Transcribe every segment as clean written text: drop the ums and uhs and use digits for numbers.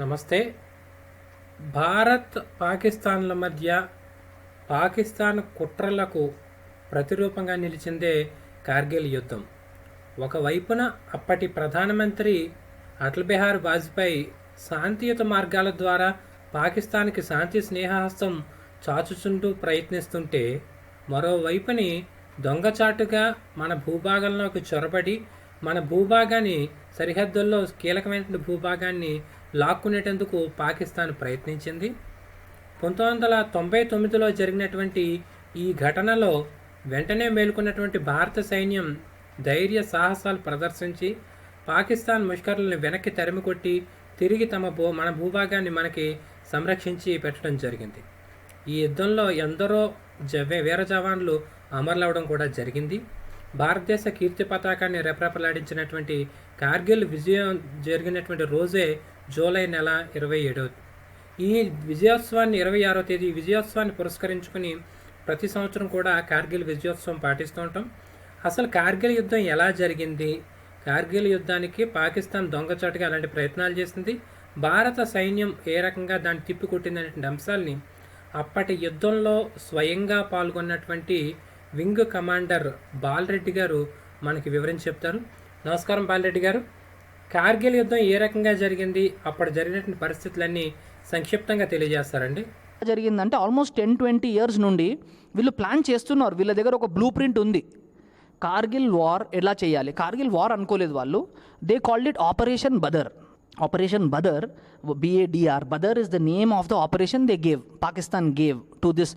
నమస్తే. భారత్ పాకిస్తాన్ల మధ్య పాకిస్తాన్ కుట్రలకు ప్రతిరూపంగా నిలిచిందే కార్గిల్ యుద్ధం. ఒకవైపున అప్పటి ప్రధానమంత్రి అటల్ బిహారీ వాజ్పేయి శాంతియుత మార్గాల ద్వారా పాకిస్తాన్కి శాంతి స్నేహహస్తం చాచుచుంటూ ప్రయత్నిస్తుంటే, మరోవైపుని దొంగచాటుగా మన భూభాగంలోకి చొరబడి మన భూభాగాన్ని సరిహద్దుల్లో కీలకమైన భూభాగాన్ని లాక్కునేటందుకు పాకిస్తాన్ ప్రయత్నించింది. 1999లో జరిగినటువంటి ఈ ఘటనలో వెంటనే మేలుకున్నటువంటి భారత సైన్యం ధైర్య సాహసాలు ప్రదర్శించి పాకిస్తాన్ ముష్కరులను వెనక్కి తరిమికొట్టి తిరిగి మన భూభాగాన్ని మనకి సంరక్షించి పెట్టడం జరిగింది. ఈ యుద్ధంలో ఎందరో వీర జవాన్లు అమరులవడం కూడా జరిగింది. భారతదేశ కీర్తి పతాకాన్ని రెపరెపలాడించినటువంటి కార్గిల్ విజయం జరిగినటువంటి రోజే జూలై నెల 27. ఈ విజయోత్సవాన్ని 26వ తేదీ విజయోత్సవాన్ని పురస్కరించుకుని ప్రతి సంవత్సరం కూడా కార్గిల్ విజయోత్సవం పాటిస్తూ ఉంటాం. అసలు కార్గిల్ యుద్ధం ఎలా జరిగింది, కార్గిల్ యుద్ధానికి పాకిస్తాన్ దొంగచాటుగా అలాంటి ప్రయత్నాలు చేసింది, భారత సైన్యం ఏ రకంగా దాన్ని తిప్పికొట్టిందనే అంశాలని అప్పటి యుద్ధంలో స్వయంగా పాల్గొన్నటువంటి వింగ్ కమాండర్ బాలరెడ్డి గారు మనకి వివరించి చెప్తారు. నమస్కారం బాలరెడ్డి గారు. కార్గిల్ యుద్ధం ఏ రకంగా జరిగింది, అప్పుడు జరిగినటువంటి పరిస్థితులన్నీ సంక్షిప్తంగా తెలియజేస్తారండి. జరిగిందంటే ఆల్మోస్ట్ 10-20 ఇయర్స్ నుండి వీళ్ళు ప్లాన్ చేస్తున్నారు. వీళ్ళ దగ్గర ఒక బ్లూ ప్రింట్ ఉంది. కార్గిల్ వార్ ఎలా చేయాలి. కార్గిల్ వార్ అనుకోలేదు వాళ్ళు. They called it operation Badr. Operation Badr, BADR. Badr is the name of the operation they gave, Pakistan gave to this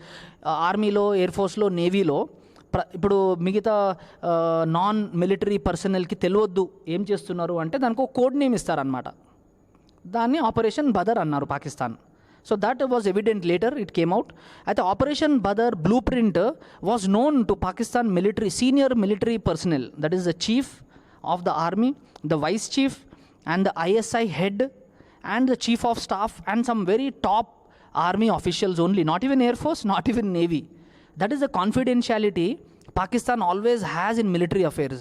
ఆర్మీలో, ఎయిర్ ఫోర్స్లో, నేవీలో. ఇప్పుడు మిగతా నాన్ మిలిటరీ పర్సనల్కి తెలియద్దు ఏం చేస్తున్నారు అంటే దానికి ఒక కోడ్ నేమ్ ఇస్తారనమాట. దాన్ని ఆపరేషన్ బదర్ అన్నారు Pakistan. So that was evident later it came out. అయితే operation Badr blueprint was known to Pakistan military, senior military personnel. That is the chief of the army, the vice chief and the ISI head and the chief of staff and some very top army officials only, not even Air Force, not even Navy. That is the confidentiality Pakistan always has in military affairs.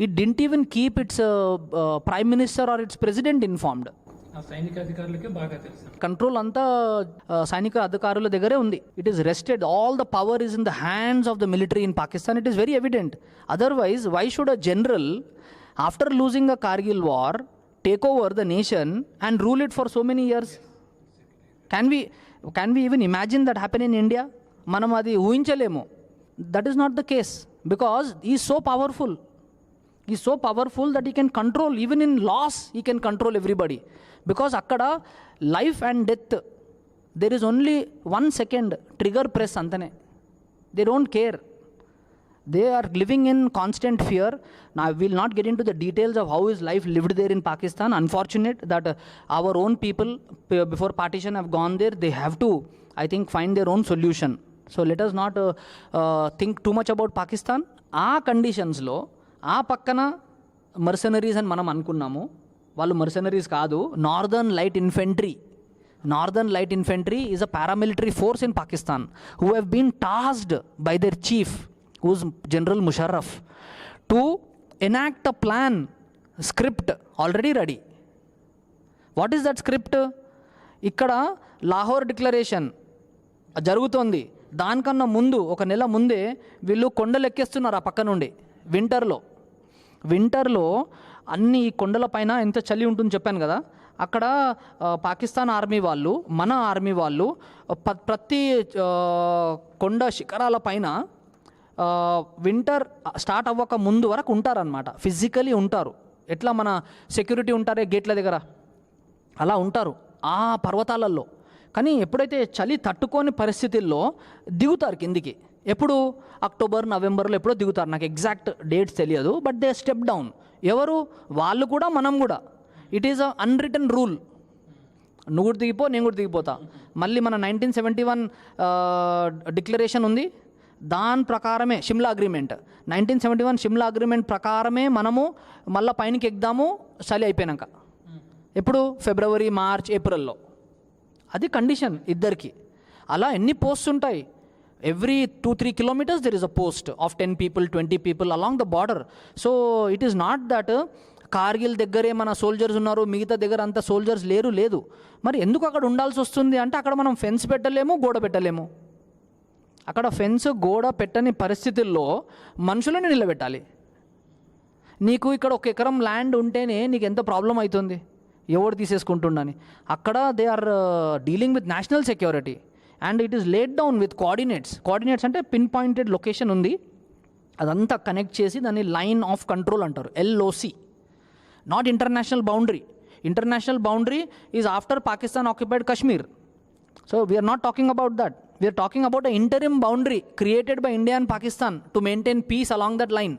It didn't even keep its prime minister or its president informed. సైనిక అధికారులకి బాగా తెలుసు. Control అంతా సైనిక అధికారుల దగ్గరే ఉంది. It is rested. All the power is in the hands of the military in Pakistan. It is very evident. Otherwise why should a general after losing a Kargil war take over the nation and rule it for so many years? Can we even imagine that happen in India? Manam adi ఊహించలేము. That is not the case, because he is so powerful. He is so powerful that he can control, even in laws he can control everybody. Because akkada life and death, there is only 1 second trigger press antane. They don't care. They are living in constant fear. Now I will not get into the details of how is life lived there in Pakistan. Unfortunate that our own people before partition have gone there. They have to, I think, find their own solution. So let us not think too much about Pakistan. ఆ కండిషన్స్లో ఆ పక్కన మర్సనరీస్ అని మనం అనుకున్నాము. వాళ్ళు మర్సనరీస్ కాదు. Northern light infantry is a paramilitary force in Pakistan who have been tasked by their chief, who's General Musharraf, to enact a plan, script already ready. What is that script? ఇక్కడ లాహోర్ డిక్లరేషన్ జరుగుతోంది. దానికన్నా ముందు 1 నెల ముందే వీళ్ళు కొండలు ఎక్కేస్తున్నారు ఆ పక్క నుండి. వింటర్లో అన్ని కొండల పైన ఎంత చలి ఉంటుందో చెప్పాను కదా. అక్కడ పాకిస్తాన్ ఆర్మీ వాళ్ళు, మన ఆర్మీ వాళ్ళు ప్రతి కొండ శిఖరాల పైన వింటర్ స్టార్ట్ అవ్వక ముందు వరకు ఉంటారనమాట. ఫిజికలీ ఉంటారు. ఎట్లా మన సెక్యూరిటీ ఉంటారే గేట్ల దగ్గర, అలా ఉంటారు ఆ పర్వతాలలో. కానీ ఎప్పుడైతే చలి తట్టుకోని పరిస్థితుల్లో దిగుతారు కిందికి. ఎప్పుడు అక్టోబర్, నవంబర్లో ఎప్పుడో దిగుతారు. నాకు ఎగ్జాక్ట్ డేట్స్ తెలియదు. But they step down. ఎవరు? వాళ్ళు కూడా, మనం కూడా. It is a unwritten rule. నువ్వు కూడా దిగిపో, నేను కూడా దిగిపోతా. మళ్ళీ మన 1971 డిక్లరేషన్ ఉంది. దాని ప్రకారమే షిమ్లా అగ్రిమెంట్, 1971 షిమ్లా అగ్రిమెంట్ ప్రకారమే మనము మళ్ళీ పైనకి ఎక్కుదాము చలి అయిపోయాక. ఎప్పుడు? ఫిబ్రవరి, మార్చ్, ఏప్రిల్లో. అది కండిషన్ ఇద్దరికి. అలా ఎన్ని పోస్ట్స్ ఉంటాయి? Every 2-3 kilometers there is a post of 10 people, 20 people along the border. So it is not that Kargil దగ్గరే మన సోల్జర్స్ ఉన్నారు, మిగతా దగ్గర అంత సోల్జర్స్ లేదు. మరి ఎందుకు అక్కడ ఉండాల్సి వస్తుంది అంటే అక్కడ మనం ఫెన్స్ పెట్టలేము, గోడ పెట్టలేము. అక్కడ ఫెన్స్ గోడ పెట్టని పరిస్థితుల్లో మనుషులను నిలబెట్టాలి. నీకు ఇక్కడ 1 ఎకరం ల్యాండ్ ఉంటేనే నీకు ఎంత ప్రాబ్లం అవుతుంది, ఎవరు తీసేసుకుంటుండని. అక్కడ they are dealing with national security and it is laid down with coordinates అంటే పిన్ పాయింటెడ్ లొకేషన్ ఉంది, అదంతా కనెక్ట్ చేసి దాన్ని లైన్ ఆఫ్ కంట్రోల్ అంటారు, LOC. Not international boundary is after Pakistan occupied Kashmir. So we're not talking about that. We're talking about a interim boundary created by India and Pakistan to maintain peace along that line.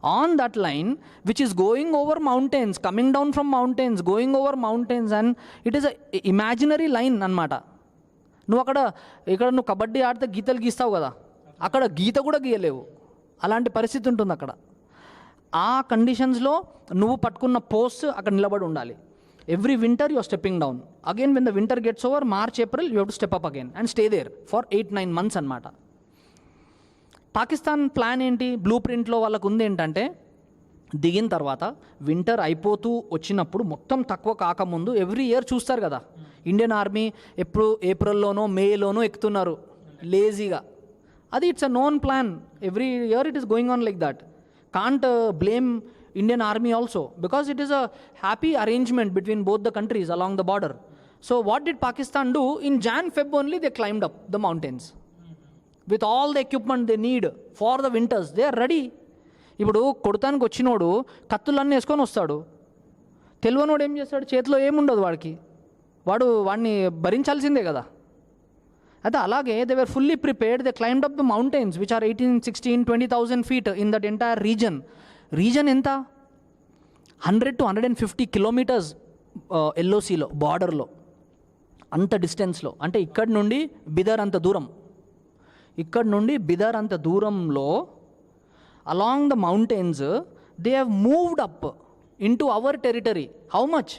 On that line, which is going over mountains, coming down from mountains, going over mountains, and it is a imaginary line అన్నమాట. నువ్వు ఇక్కడ నువ్వు కబడ్డీ ఆడితే గీతలు గీస్తావు కదా, అక్కడ గీత కూడా గీయలేవు, అలాంటి పరిస్థితి ఉంటుంది అక్కడ. ఆ కండిషన్స్లో నువ్వు పట్టుకున్న పోస్ట్ అక్కడ నిలబడి ఉండాలి. Every winter you are stepping down. Again when the winter gets over, March April you have to step up again and stay there for 8-9 months అనమాట. పాకిస్తాన్ ప్లాన్ ఏంటి, బ్లూ ప్రింట్లో వాళ్ళకు ఉంది ఏంటంటే, దిగిన తర్వాత వింటర్ అయిపోతూ వచ్చినప్పుడు మొత్తం తక్కువ కాకముందు ఎవ్రీ ఇయర్ చూస్తారు కదా, ఇండియన్ ఆర్మీ ఎప్పుడు ఏప్రిల్లోనో మేలోనో ఎక్కుతున్నారు లేజీగా. అది it's a known plan, every year it is going on like that. Can't blame Indian army also because it is a happy arrangement between both the countries along the border. So what did Pakistan do, in Jan-Feb only they climbed up the mountains with all the equipment they need for the winters. They are ready. ఇప్పుడు కొడతానికి వచ్చినోడు కత్తులన్నీ వేసుకొని వస్తాడు, తెలివనోడు ఏం చేస్తాడు, చేతిలో ఏముండదు వాడిని భరించాల్సిందే కదా. అయితే అలాగే they were fully prepared. They climbed up the mountains which are 18-16-20,000 feet in that entire region ఎంత 100 to 150 kilometers LOCలో బార్డర్లో, అంత డిస్టెన్స్లో. అంటే ఇక్కడి నుండి బిదర్ అంత దూరంలో along the mountains they have moved up in to our territory. How much?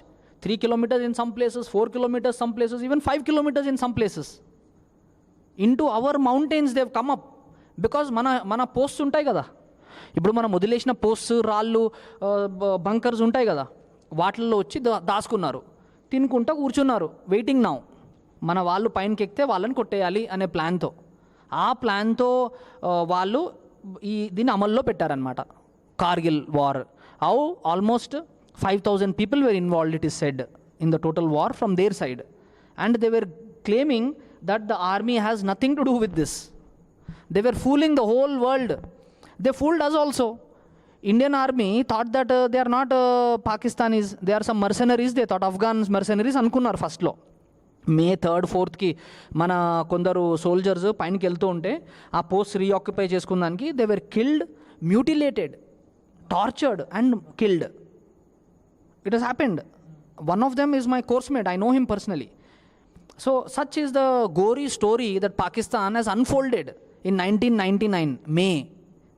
3 kilometers in some places, 4 kilometers some places, even 5 kilometers in some places. Into our mountains they have come up because మన posts ఉంటాయి కదా, ఇప్పుడు మనం వదిలేసిన posts, రాళ్ళు, bunkers ఉంటాయి కదా, వాటిల్లో వచ్చి దాచుకున్నారు, తినుకుంటూ కూర్చున్నారు, వెయిటింగ్ నౌ మన వాళ్ళు పైనకి ఎక్కితే వాళ్ళని కొట్టేయాలి అనే ప్లాన్తో. ఆ ప్లాన్తో వాళ్ళు దీన్ని అమల్లో పెట్టారనమాట, Kargil war. How almost 5,000 people were involved, it is said, in the total war from their side. And they were claiming that the army has nothing to do with this. They were fooling the whole world. They fooled us also. Indian army thought that they are not Pakistanis, they are some mercenaries. They thought Afghans mercenaries అనుకున్నారు ఫస్ట్లో. May 3rd, 4th మన కొందరు soldiers పైనకి వెళ్తూ ఉంటే ఆ post reoccupy చేసుకున్నానికి they were killed, mutilated, tortured and killed. It has happened. One of them is my course mate. I know him personally. So such is the gory story that Pakistan has unfolded in 1999 May.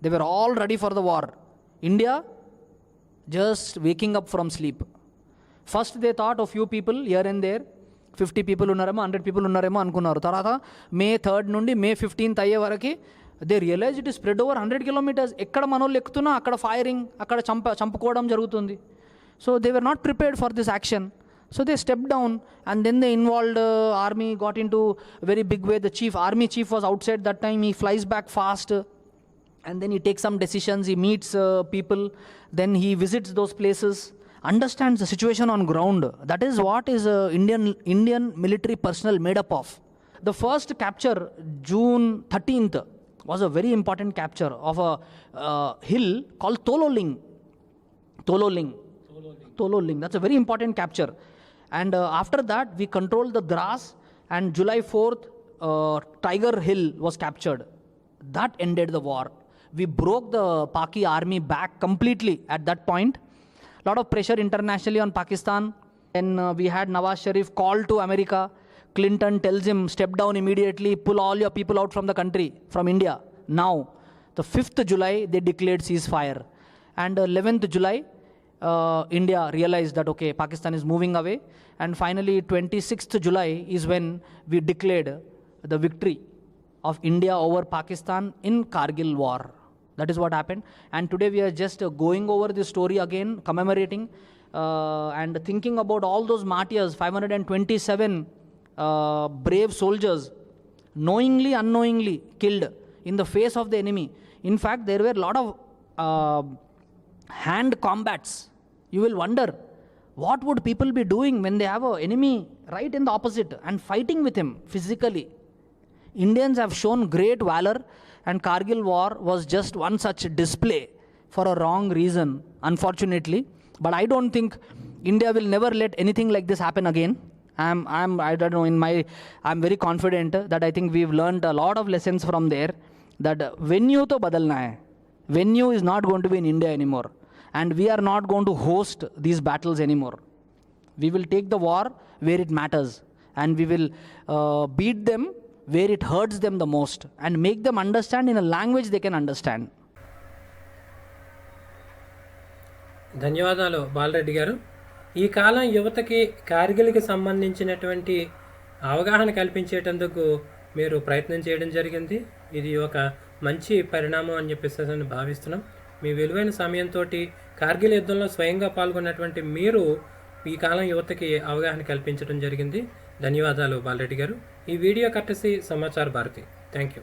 They were all ready for the war. India just waking up from sleep. First they thought of few people here and there, 50 people ఉన్నారేమో, 100 people ఉన్నారేమో అనుకున్నారు. తర్వాత May 3rd నుండి May 15th అయ్యే వరకు they realize it is spread over 100 kilometers. ఎక్కడ మనోళ్ళు ఎక్కుతున్నా అక్కడ ఫైరింగ్, అక్కడ చంపుకోవడం జరుగుతుంది. So they were not prepared for this action. So they stepped down, and then the involved army got into a very big way. The army chief was outside that time. He flies back fast, and then he takes some decisions. He meets people, then he visits those places, understands the situation on ground. That is what is Indian military personnel made up of. The first capture, June 13th, was a very important capture of a hill called Tololing. That's a very important capture. And after that, we controlled the Dras, and July 4th, Tiger Hill was captured. That ended the war. We broke the Paki army back completely at that point. Lot of pressure internationally on Pakistan. Then we had Nawaz Sharif called to America. Clinton tells him, step down immediately, pull all your people out from the country, from India. Now, the 5th July, they declared ceasefire. And 11th July, India realized that, okay, Pakistan is moving away. And finally, 26th July is when we declared the victory of India over Pakistan in Kargil war. That is what happened. And today we are just going over this story again, commemorating and thinking about all those martyrs, 527 brave soldiers, knowingly, unknowingly killed in the face of the enemy. In fact, there were a lot of hand combats. You will wonder, what would people be doing when they have an enemy right in the opposite and fighting with him physically? Indians have shown great valor, and Kargil war was just one such display for a wrong reason, unfortunately. But I don't think India will never let anything like this happen again. I don't know, I'm very confident that I think we've learned a lot of lessons from there, that venue to badalna hai. Venue is not going to be in India anymore, and we are not going to host these battles anymore. We will take the war where it matters, and we will beat them where it hurts them the most, and make them understand in a language they can understand. ధన్యవాదాలు బాలరెడ్డి గారు. ఈ కాలం యువతకి కార్గిల్కి సంబంధించినటువంటి అవగాహన కల్పించేటందుకు మీరు ప్రయత్నం చేయడం జరిగింది. ఇది ఒక మంచి పరిణామం అని చెప్పేసి అని భావిస్తున్నాం. మీ విలువైన సమయంతో కార్గిల్ యుద్ధంలో స్వయంగా పాల్గొన్నటువంటి మీరు ఈ కాలం యువతకి అవగాహన కల్పించడం జరిగింది. ధన్యవాదాలు బాలరెడ్డి గారు. ఈ వీడియో కట్టసి సమాచార భారతి. Thank you.